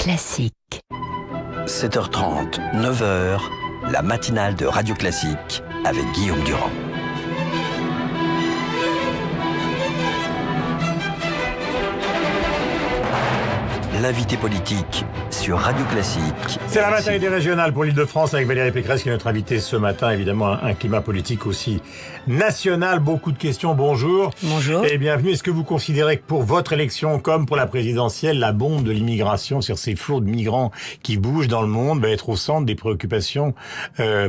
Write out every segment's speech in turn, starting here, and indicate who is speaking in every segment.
Speaker 1: Classique.
Speaker 2: 7h30, 9h, la matinale de Radio Classique avec Guillaume Durand. L'invité politique sur Radio Classique.
Speaker 3: C'est la matinale des régionales pour l'Île-de-France avec Valérie Pécresse qui est notre invitée ce matin. Évidemment, un climat politique aussi national. Beaucoup de questions. Bonjour.
Speaker 1: Bonjour.
Speaker 3: Et bienvenue. Est-ce que vous considérez que pour votre élection, comme pour la présidentielle, la bombe de l'immigration sur ces flots de migrants qui bougent dans le monde va être au centre des préoccupations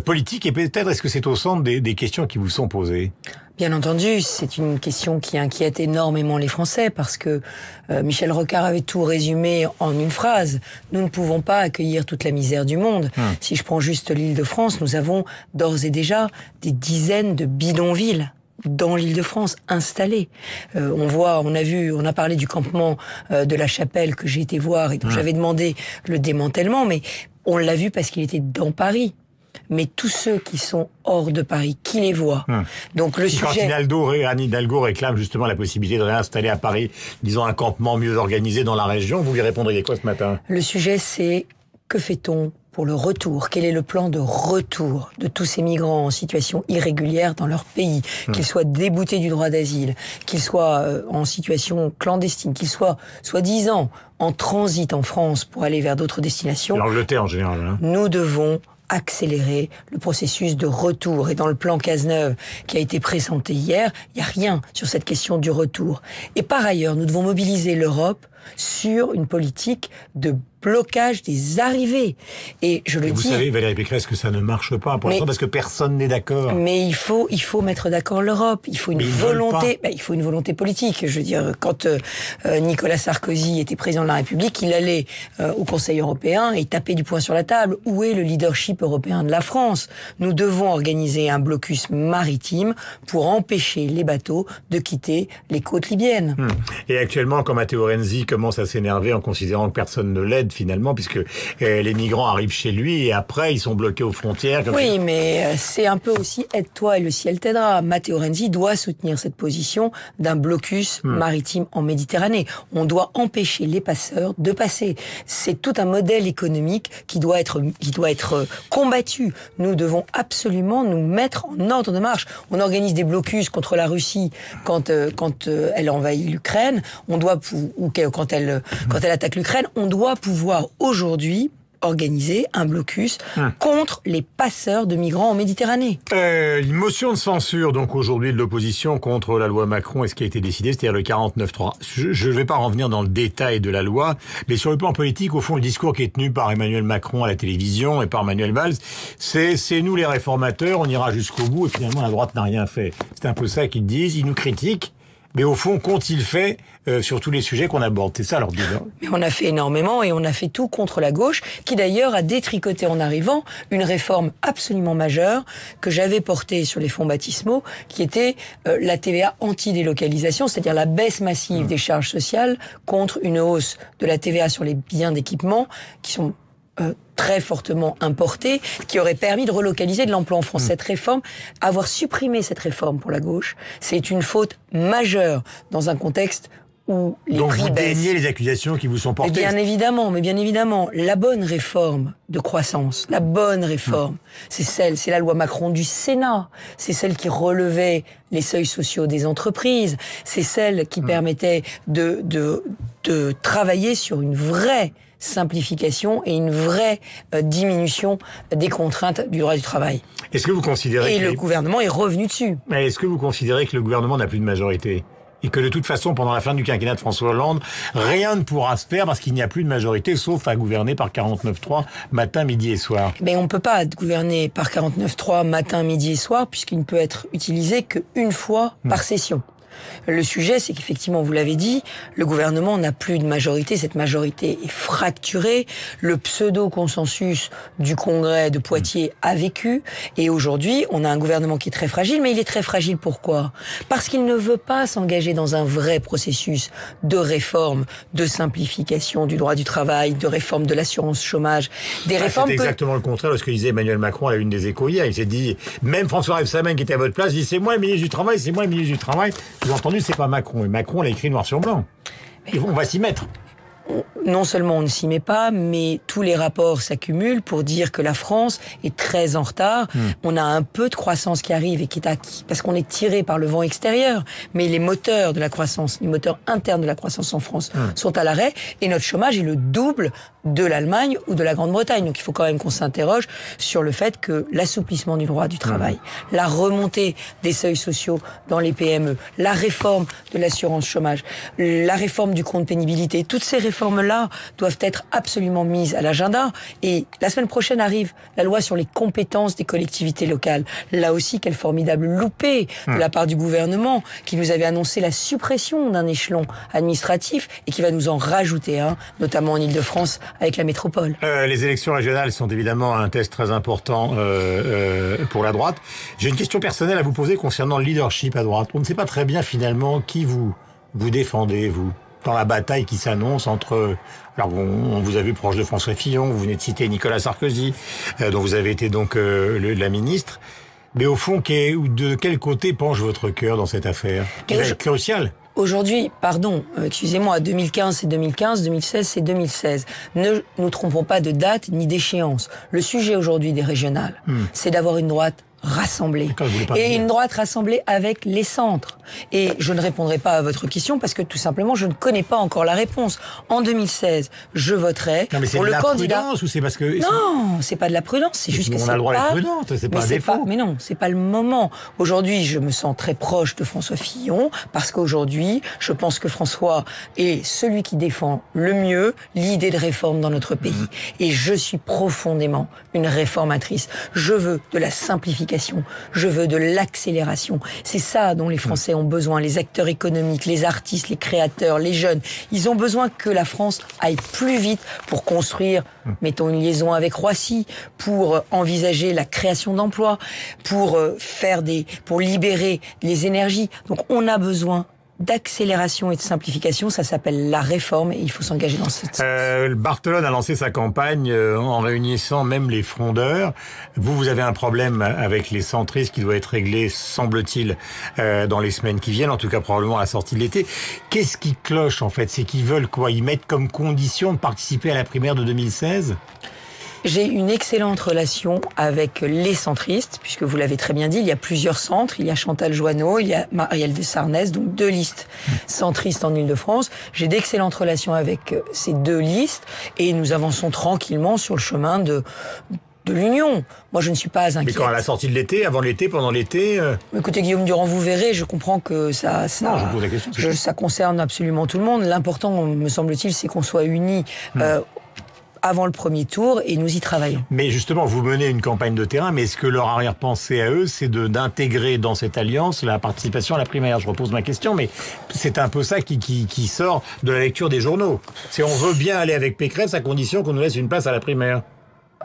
Speaker 3: politiques? Et peut-être est-ce que c'est au centre des questions qui vous sont posées?
Speaker 1: Bien entendu, c'est une question qui inquiète énormément les Français parce que Michel Rocard avait tout résumé en une phrase. Nous ne pouvons pas accueillir toute la misère du monde. Si je prends juste l'Île-de-France, nous avons d'ores et déjà des dizaines de bidonvilles dans l'Île-de-France installés. On a parlé du campement de la Chapelle que j'ai été voir et dont j'avais demandé le démantèlement, mais on l'a vu parce qu'il était dans Paris. Mais tous ceux qui sont hors de Paris, qui les voient. Donc le sujet...
Speaker 3: Quand Anne Hidalgo réclame justement la possibilité de réinstaller à Paris, disons, un campement mieux organisé dans la région, vous lui répondriez quoi ce matin?
Speaker 1: Le sujet, c'est que fait-on pour le retour? Quel est le plan de retour de tous ces migrants en situation irrégulière dans leur pays? Qu'ils soient déboutés du droit d'asile, qu'ils soient en situation clandestine, qu'ils soient, soi-disant, en transit en France pour aller vers d'autres destinations.
Speaker 3: L'Angleterre en général.
Speaker 1: Nous devons accélérer le processus de retour. Et dans le plan Cazeneuve qui a été présenté hier, il n'y a rien sur cette question du retour. Et par ailleurs, nous devons mobiliser l'Europe sur une politique de blocage des arrivées. Et je le dis...
Speaker 3: Vous savez, Valérie Pécresse, que ça ne marche pas pour l'instant parce que personne n'est d'accord.
Speaker 1: Mais il faut mettre d'accord l'Europe. Il faut une volonté. Il faut une volonté politique. Je veux dire, quand Nicolas Sarkozy était président de la République, il allait au Conseil européen et tapait du poing sur la table. Où est le leadership européen de la France? Nous devons organiser un blocus maritime pour empêcher les bateaux de quitter les côtes libyennes.
Speaker 3: Et actuellement, quand Matteo Renzi commence à s'énerver en considérant que personne ne l'aide finalement, puisque les migrants arrivent chez lui et après ils sont bloqués aux frontières.
Speaker 1: Oui, mais c'est un peu aussi aide-toi et le ciel t'aidera. Matteo Renzi doit soutenir cette position d'un blocus maritime en Méditerranée. On doit empêcher les passeurs de passer. C'est tout un modèle économique qui doit être combattu. Nous devons absolument nous mettre en ordre de marche. On organise des blocus contre la Russie quand elle envahit l'Ukraine. Quand elle attaque l'Ukraine, on doit pouvoir aujourd'hui organiser un blocus contre les passeurs de migrants en Méditerranée.
Speaker 3: Une motion de censure, donc aujourd'hui, de l'opposition contre la loi Macron et ce qui a été décidé, c'est-à-dire le 49.3. Je ne vais pas revenir dans le détail de la loi, mais sur le plan politique, au fond, le discours qui est tenu par Emmanuel Macron à la télévision et par Manuel Valls, c'est nous les réformateurs, on ira jusqu'au bout, et finalement la droite n'a rien fait. C'est un peu ça qu'ils disent, ils nous critiquent. Mais au fond, qu'ont-ils fait sur tous les sujets qu'on aborde? C'est ça leur bilan.
Speaker 1: Mais on a fait énormément et on a fait tout contre la gauche, qui d'ailleurs a détricoté en arrivant une réforme absolument majeure que j'avais portée sur les fonds baptismaux, qui était la TVA anti-délocalisation, c'est-à-dire la baisse massive des charges sociales contre une hausse de la TVA sur les biens d'équipement qui sont très fortement importé, qui aurait permis de relocaliser de l'emploi en France. Cette réforme, avoir supprimé cette réforme pour la gauche, c'est une faute majeure dans un contexte où les prix baissent. Donc vous
Speaker 3: déniez les accusations qui vous sont portées?
Speaker 1: Mais bien évidemment, la bonne réforme de croissance, la bonne réforme, c'est la loi Macron du Sénat, c'est celle qui relevait les seuils sociaux des entreprises, c'est celle qui permettait de travailler sur une vraie simplification et une vraie diminution des contraintes du droit du travail.
Speaker 3: Est-ce que vous considérez
Speaker 1: le gouvernement est revenu dessus.
Speaker 3: Mais est-ce que vous considérez que le gouvernement n'a plus de majorité? Et que de toute façon, pendant la fin du quinquennat de François Hollande, rien ne pourra se faire parce qu'il n'y a plus de majorité, sauf à gouverner par 49.3 matin, midi et soir?
Speaker 1: Mais on ne peut pas gouverner par 49.3 matin, midi et soir, puisqu'il ne peut être utilisé qu'une fois par session. Le sujet, c'est qu'effectivement, vous l'avez dit, le gouvernement n'a plus de majorité. Cette majorité est fracturée. Le pseudo-consensus du Congrès de Poitiers a vécu. Et aujourd'hui, on a un gouvernement qui est très fragile. Mais il est très fragile pourquoi? Parce qu'il ne veut pas s'engager dans un vrai processus de réforme, de simplification du droit du travail, de réforme de l'assurance chômage. Des réformes
Speaker 3: c'est exactement le contraire de ce que disait Emmanuel Macron à la une des Échos hier. Il s'est dit, même François Rebsamen qui était à votre place, dit c'est moi le ministre du Travail, c'est moi le ministre du Travail. Vous avez entendu, c'est pas Macron. Et Macron l'a écrit noir sur blanc. Et on va s'y mettre.
Speaker 1: non seulement on ne s'y met pas, mais tous les rapports s'accumulent pour dire que la France est très en retard. On a un peu de croissance qui arrive et qui est acquis, parce qu'on est tiré par le vent extérieur. Mais les moteurs de la croissance, les moteurs internes de la croissance en France sont à l'arrêt, et notre chômage est le double de l'Allemagne ou de la Grande-Bretagne. Donc il faut quand même qu'on s'interroge sur le fait que l'assouplissement du droit du travail, la remontée des seuils sociaux dans les PME, la réforme de l'assurance chômage, la réforme du compte pénibilité, toutes ces réformes-là doivent être absolument mises à l'agenda. Et la semaine prochaine arrive la loi sur les compétences des collectivités locales. Là aussi, quel formidable loupé de la part du gouvernement qui nous avait annoncé la suppression d'un échelon administratif et qui va nous en rajouter un, notamment en Ile-de-France avec la métropole.
Speaker 3: Les élections régionales sont évidemment un test très important pour la droite. J'ai une question personnelle à vous poser concernant le leadership à droite. On ne sait pas très bien finalement qui vous défendez, vous, dans la bataille qui s'annonce entre... Alors on vous a vu proche de François Fillon, vous venez de citer Nicolas Sarkozy, dont vous avez été donc la ministre. Mais au fond, de quel côté penche votre cœur dans cette affaire qui va être cruciale?
Speaker 1: Aujourd'hui, excusez-moi, 2015 c'est 2015, 2016 c'est 2016. Ne nous trompons pas de date ni d'échéance. Le sujet aujourd'hui des régionales, c'est d'avoir une droite rassemblée. Et une droite rassemblée avec les centres. Et je ne répondrai pas à votre question parce que tout simplement, je ne connais pas encore la réponse. En 2016, je voterai pour le candidat. C'est de la prudence
Speaker 3: ou c'est parce que...
Speaker 1: Non, c'est pas de la prudence, c'est juste que c'est pas...
Speaker 3: On a le droit d'être prudente, c'est pas un défaut.
Speaker 1: Mais non, c'est pas le moment. Aujourd'hui, je me sens très proche de François Fillon parce qu'aujourd'hui, je pense que François est celui qui défend le mieux l'idée de réforme dans notre pays. Et je suis profondément une réformatrice. Je veux de la simplification. Je veux de l'accélération. C'est ça dont les Français ont besoin. Les acteurs économiques, les artistes, les créateurs, les jeunes. Ils ont besoin que la France aille plus vite pour construire, mettons une liaison avec Roissy, pour envisager la création d'emplois, pour libérer les énergies. Donc on a besoin d'accélération et de simplification, ça s'appelle la réforme et il faut s'engager dans cette sens.
Speaker 3: Barthelone a lancé sa campagne en réunissant même les frondeurs. Vous avez un problème avec les centristes qui doit être réglé, semble-t-il, dans les semaines qui viennent, en tout cas probablement à la sortie de l'été. Qu'est-ce qui cloche en fait? C'est qu'ils veulent quoi? Ils mettent comme condition de participer à la primaire de 2016?
Speaker 1: J'ai une excellente relation avec les centristes, puisque vous l'avez très bien dit, il y a plusieurs centres. Il y a Chantal Joanneau, il y a Marielle de Sarnez, donc 2 listes centristes en Ile-de-France. J'ai d'excellentes relations avec ces 2 listes et nous avançons tranquillement sur le chemin de l'union. Moi, je ne suis pas inquiète.
Speaker 3: Mais quand à la sortie de l'été, avant l'été, pendant l'été...
Speaker 1: Écoutez, Guillaume Durand, vous verrez, je comprends que ça concerne absolument tout le monde. L'important, me semble-t-il, c'est qu'on soit unis avant le premier tour, et nous y travaillons.
Speaker 3: Mais justement, vous menez une campagne de terrain, mais est-ce que leur arrière-pensée à eux, c'est d'intégrer dans cette alliance la participation à la primaire? Je repose ma question, mais c'est un peu ça qui sort de la lecture des journaux. C'est on veut bien aller avec Pécresse à condition qu'on nous laisse une place à la primaire.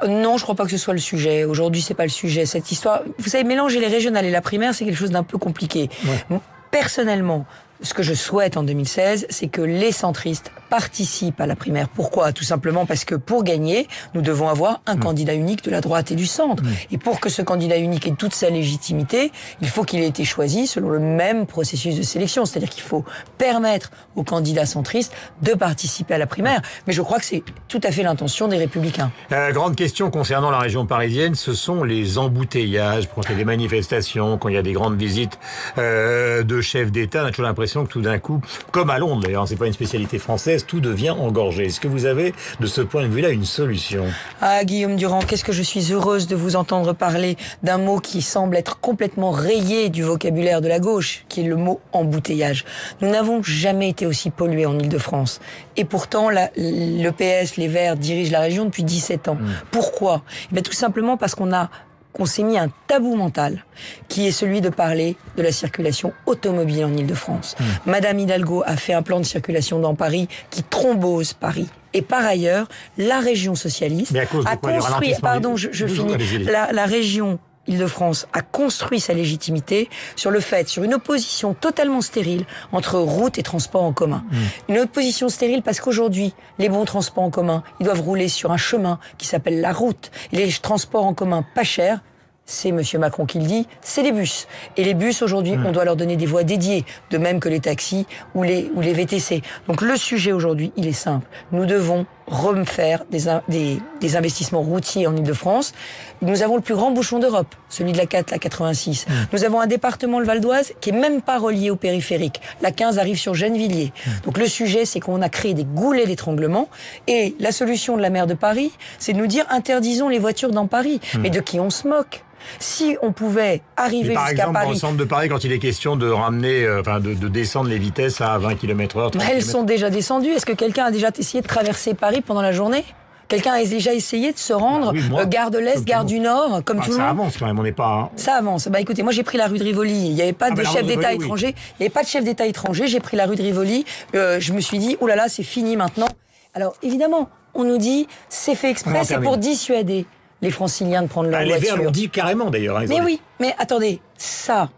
Speaker 1: Non, je crois pas que ce soit le sujet. Aujourd'hui, c'est pas le sujet. Cette histoire, vous savez, mélanger les régionales et la primaire, c'est quelque chose d'un peu compliqué. Ouais. Personnellement, ce que je souhaite en 2016, c'est que les centristes participent à la primaire. Pourquoi? Tout simplement parce que pour gagner, nous devons avoir un candidat unique de la droite et du centre. Et pour que ce candidat unique ait toute sa légitimité, il faut qu'il ait été choisi selon le même processus de sélection. C'est-à-dire qu'il faut permettre aux candidats centristes de participer à la primaire. Mais je crois que c'est tout à fait l'intention des Républicains.
Speaker 3: Grande question concernant la région parisienne, ce sont les embouteillages. Quand il y a des manifestations, quand il y a des grandes visites de chefs d'État, on a toujours l'impression que tout d'un coup, comme à Londres d'ailleurs, c'est pas une spécialité française, tout devient engorgé. Est-ce que vous avez, de ce point de vue-là, une solution?
Speaker 1: Ah, Guillaume Durand, qu'est-ce que je suis heureuse de vous entendre parler d'un mot qui semble être complètement rayé du vocabulaire de la gauche, qui est le mot embouteillage. Nous n'avons jamais été aussi pollués en Ile-de-France. Et pourtant, le PS, les Verts, dirigent la région depuis 17 ans. Pourquoi? Tout simplement parce qu'on s'est mis un tabou mental, qui est celui de parler de la circulation automobile en Ile-de-France. Madame Hidalgo a fait un plan de circulation dans Paris qui thrombose Paris. Et par ailleurs, la région socialiste a construit... Pardon, je finis. La région Île-de-France a construit sa légitimité sur une opposition totalement stérile entre route et transport en commun. Une opposition stérile parce qu'aujourd'hui, les bons transports en commun, ils doivent rouler sur un chemin qui s'appelle la route. Et les transports en commun pas chers c'est M. Macron qui le dit, c'est les bus. Et les bus, aujourd'hui, on doit leur donner des voies dédiées, de même que les taxis ou les VTC. Donc le sujet aujourd'hui, il est simple. Nous devons refaire des investissements routiers en Ile-de-France. Nous avons le plus grand bouchon d'Europe, celui de la 4, la 86. Nous avons un département, le Val d'Oise, qui est même pas relié au périphérique. La 15 arrive sur Gennevilliers. Donc le sujet, c'est qu'on a créé des goulets d'étranglement. Et la solution de la maire de Paris, c'est de nous dire interdisons les voitures dans Paris. Mais de qui on se moque? Si on pouvait arriver jusqu'à Paris...
Speaker 3: Par exemple, dans le centre de Paris, quand il est question de ramener, de descendre les vitesses à 20 km/h...
Speaker 1: Elles sont déjà descendues. Est-ce que quelqu'un a déjà essayé de traverser Paris pendant la journée? Quelqu'un a déjà essayé de se rendre gare de l'Est, gare du Nord, comme tout le monde?
Speaker 3: Ça avance quand même, on n'est pas...
Speaker 1: Ça avance. Écoutez, moi j'ai pris la rue de Rivoli. Il n'y avait pas de chef d'État étranger. Il n'y avait pas de chef d'État étranger. J'ai pris la rue de Rivoli. Je me suis dit, oh là là, c'est fini maintenant. Alors évidemment, on nous dit, c'est fait exprès, c'est pour dissuader les Franciliens de prendre leur voiture.
Speaker 3: Les Verts l'ont dit carrément d'ailleurs.
Speaker 1: Mais oui, mais attendez, ça...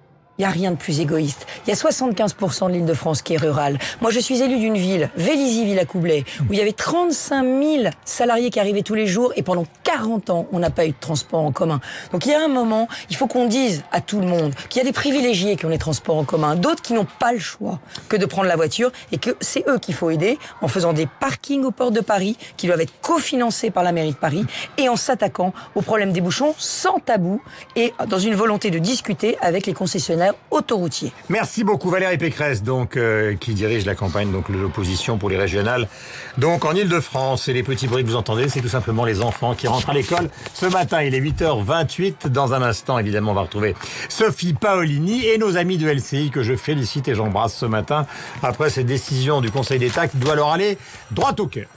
Speaker 1: Il n'y a rien de plus égoïste. Il y a 75% de l'Île-de-France qui est rurale. Moi, je suis élu d'une ville, Vélizy-Villacoublay, où il y avait 35 000 salariés qui arrivaient tous les jours et pendant 40 ans, on n'a pas eu de transport en commun. Donc il y a un moment, il faut qu'on dise à tout le monde qu'il y a des privilégiés qui ont les transports en commun, d'autres qui n'ont pas le choix que de prendre la voiture et que c'est eux qu'il faut aider en faisant des parkings aux portes de Paris qui doivent être cofinancés par la mairie de Paris et en s'attaquant au problème des bouchons sans tabou et dans une volonté de discuter avec les concessionnaires autoroutier.
Speaker 3: Merci beaucoup Valérie Pécresse, donc qui dirige la campagne donc l'opposition pour les régionales, donc en Ile-de-France. Et les petits bruits que vous entendez, c'est tout simplement les enfants qui rentrent à l'école ce matin. Il est 8h28. Dans un instant, évidemment, on va retrouver Sophie Paolini et nos amis de LCI que je félicite et j'embrasse ce matin après cette décision du Conseil d'État qui doit leur aller droit au cœur.